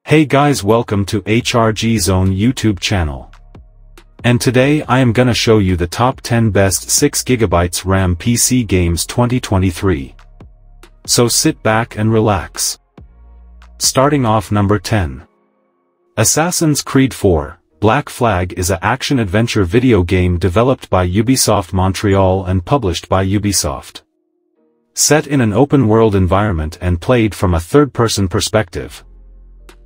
Hey guys, welcome to HRG Zone YouTube channel. And today I am gonna show you the top 10 best 6GB RAM PC games 2023. So sit back and relax. Starting off number 10. Assassin's Creed 4, Black Flag is an action-adventure video game developed by Ubisoft Montreal and published by Ubisoft. Set in an open-world environment and played from a third-person perspective.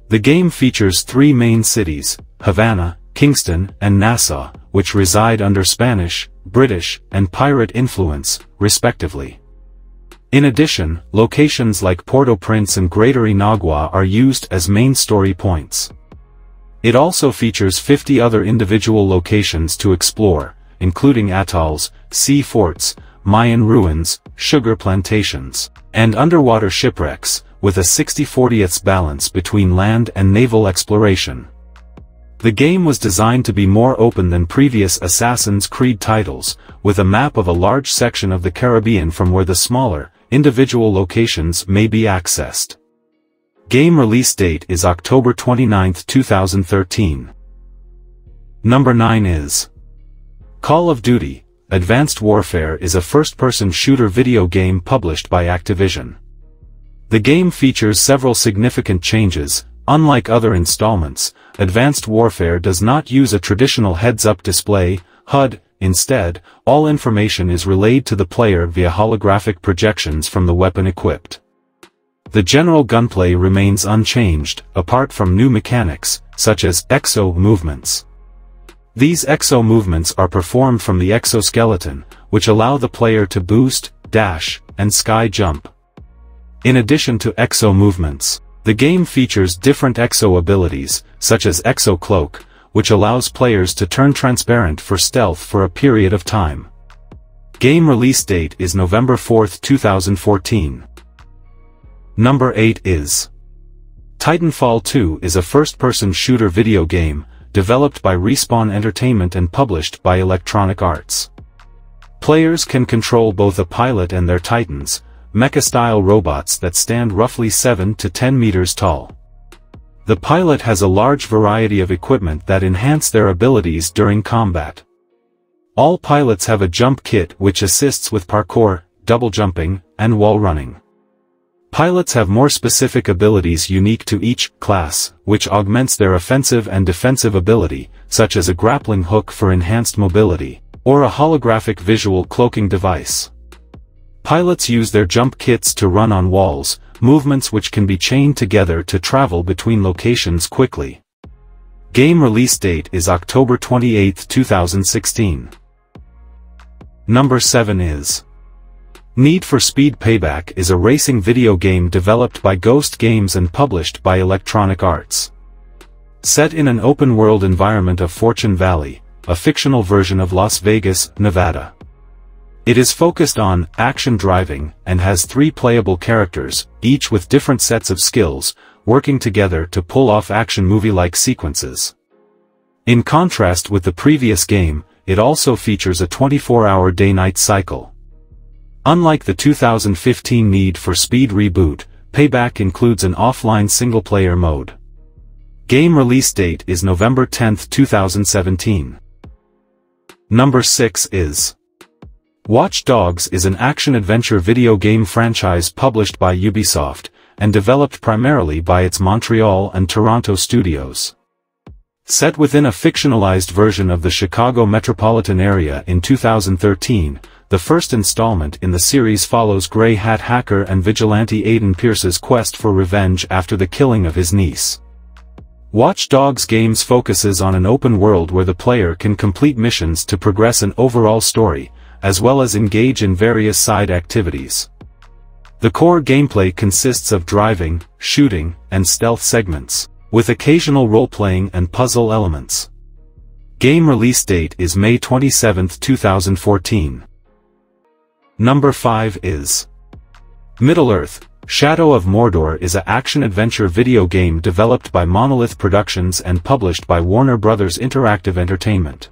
The game features three main cities, Havana, Kingston, and Nassau, which reside under Spanish, British, and pirate influence, respectively. In addition, locations like Port-au-Prince and Greater Inagua are used as main story points. It also features 50 other individual locations to explore, including atolls, sea forts, Mayan ruins, sugar plantations, and underwater shipwrecks, with a 60-40 balance between land and naval exploration. The game was designed to be more open than previous Assassin's Creed titles, with a map of a large section of the Caribbean from where the smaller, individual locations may be accessed. Game release date is October 29, 2013. Number 9 is Call of Duty: Advanced Warfare is a first-person shooter video game published by Activision. The game features several significant changes. Unlike other installments, Advanced Warfare does not use a traditional heads-up display, HUD. Instead, all information is relayed to the player via holographic projections from the weapon equipped. The general gunplay remains unchanged, apart from new mechanics, such as exo movements. These exo movements are performed from the exoskeleton, which allow the player to boost, dash, and sky jump. In addition to exo movements, the game features different exo abilities, such as Exo Cloak, which allows players to turn transparent for stealth for a period of time. Game release date is November 4, 2014. Number 8 is Titanfall 2 is a first-person shooter video game, developed by Respawn Entertainment and published by Electronic Arts. Players can control both a pilot and their Titans, mecha-style robots that stand roughly 7 to 10 meters tall. The pilot has a large variety of equipment that enhance their abilities during combat. All pilots have a jump kit which assists with parkour, double jumping, and wall running. Pilots have more specific abilities unique to each class, which augments their offensive and defensive ability, such as a grappling hook for enhanced mobility, or a holographic visual cloaking device. Pilots use their jump kits to run on walls, movements which can be chained together to travel between locations quickly. Game release date is October 28, 2016. Number 7 is Need for Speed Payback is a racing video game developed by Ghost Games and published by Electronic Arts. Set in an open-world environment of Fortune Valley, a fictional version of Las Vegas, Nevada. It is focused on action driving and has 3 playable characters, each with different sets of skills, working together to pull off action movie-like sequences. In contrast with the previous game, it also features a 24-hour day-night cycle. Unlike the 2015 Need for Speed reboot, Payback includes an offline single-player mode. Game release date is November 10, 2017. Number 6 is Watch Dogs is an action-adventure video game franchise published by Ubisoft, and developed primarily by its Montreal and Toronto studios. Set within a fictionalized version of the Chicago metropolitan area in 2013, the first installment in the series follows Grey Hat hacker and vigilante Aiden Pierce's quest for revenge after the killing of his niece. Watch Dogs games focuses on an open world where the player can complete missions to progress an overall story, as well as engage in various side activities. The core gameplay consists of driving, shooting, and stealth segments, with occasional role-playing and puzzle elements. Game release date is May 27, 2014. Number 5 is Middle-earth: Shadow of Mordor is an action-adventure video game developed by Monolith Productions and published by Warner Bros. Interactive Entertainment.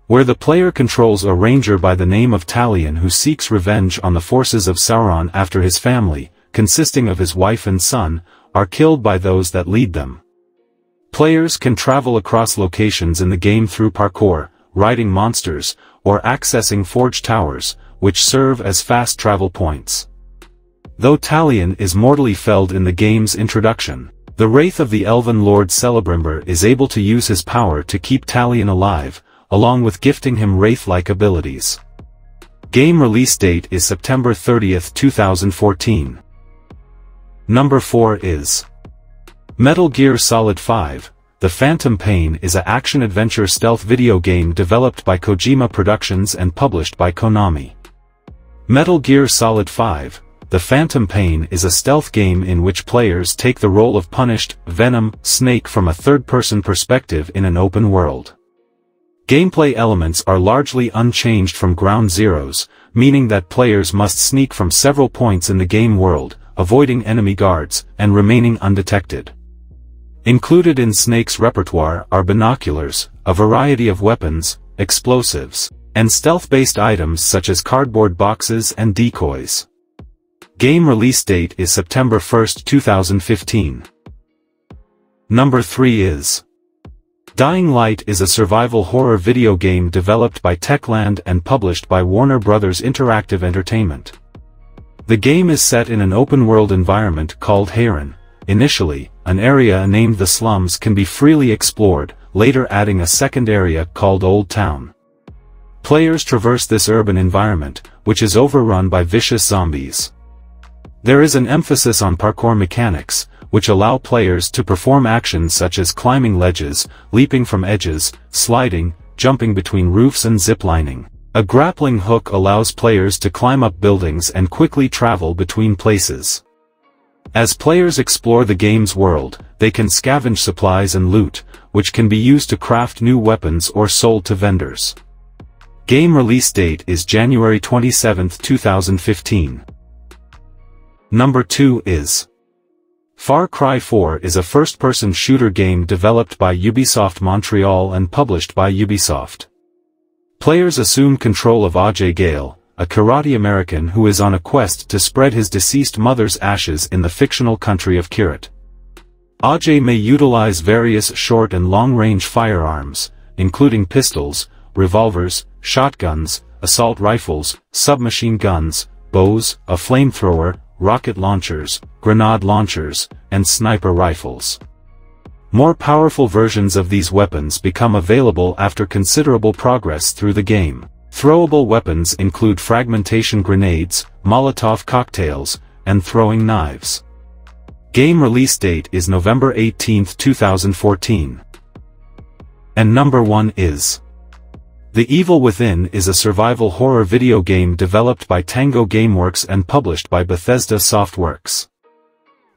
Where the player controls a ranger by the name of Talion who seeks revenge on the forces of Sauron after his family, consisting of his wife and son, are killed by those that lead them. Players can travel across locations in the game through parkour, riding monsters, or accessing forge towers, which serve as fast travel points. Though Talion is mortally felled in the game's introduction, the Wraith of the Elven Lord Celebrimbor is able to use his power to keep Talion alive, along with gifting him Wraith-like abilities. Game release date is September 30th, 2014. Number 4 is Metal Gear Solid 5. The Phantom Pain is an action-adventure stealth video game developed by Kojima Productions and published by Konami. Metal Gear Solid 5. The Phantom Pain is a stealth game in which players take the role of punished, Venom, Snake from a third-person perspective in an open world. Gameplay elements are largely unchanged from Ground Zeroes, meaning that players must sneak from several points in the game world, avoiding enemy guards, and remaining undetected. Included in Snake's repertoire are binoculars, a variety of weapons, explosives, and stealth-based items such as cardboard boxes and decoys. Game release date is September 1st, 2015. Number 3 is Dying Light is a survival horror video game developed by Techland and published by Warner Bros. Interactive Entertainment. The game is set in an open-world environment called Hayron. Initially, an area named the Slums can be freely explored, later adding a second area called Old Town. Players traverse this urban environment, which is overrun by vicious zombies. There is an emphasis on parkour mechanics, which allow players to perform actions such as climbing ledges, leaping from edges, sliding, jumping between roofs and ziplining. A grappling hook allows players to climb up buildings and quickly travel between places. As players explore the game's world, they can scavenge supplies and loot, which can be used to craft new weapons or sold to vendors. Game release date is January 27, 2015. Number 2 is Far Cry 4 is a first-person shooter game developed by Ubisoft Montreal and published by Ubisoft. Players assume control of Ajay Gale, a karate American who is on a quest to spread his deceased mother's ashes in the fictional country of Kirat. Ajay may utilize various short and long-range firearms, including pistols, revolvers, shotguns, assault rifles, submachine guns, bows, a flamethrower, rocket launchers, grenade launchers, and sniper rifles. More powerful versions of these weapons become available after considerable progress through the game. Throwable weapons include fragmentation grenades, Molotov cocktails, and throwing knives. Game release date is November 18, 2014. And number 1 is The Evil Within is a survival horror video game developed by Tango Gameworks and published by Bethesda Softworks.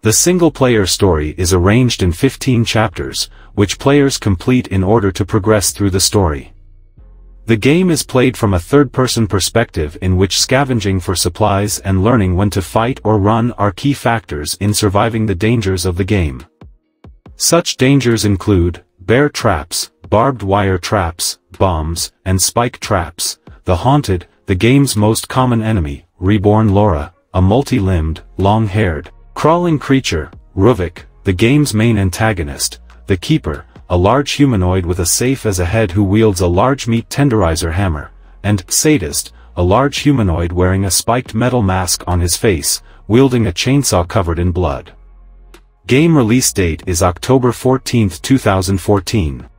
The single-player story is arranged in 15 chapters, which players complete in order to progress through the story. The game is played from a third-person perspective in which scavenging for supplies and learning when to fight or run are key factors in surviving the dangers of the game. Such dangers include bear traps, barbed wire traps, bombs, and spike traps. The Haunted, the game's most common enemy, Reborn Laura, a multi-limbed, long-haired, crawling creature, Ruvik, the game's main antagonist, the Keeper, a large humanoid with a safe as a head who wields a large meat tenderizer hammer, and Sadist, a large humanoid wearing a spiked metal mask on his face, wielding a chainsaw covered in blood. Game release date is October 14, 2014.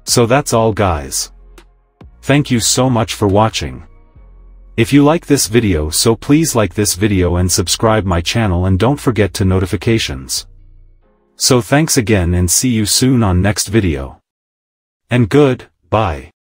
So that's all, guys. Thank you so much for watching. If you like this video, so please like this video and subscribe my channel, and don't forget to notifications. So thanks again and see you soon on next video. And good, bye.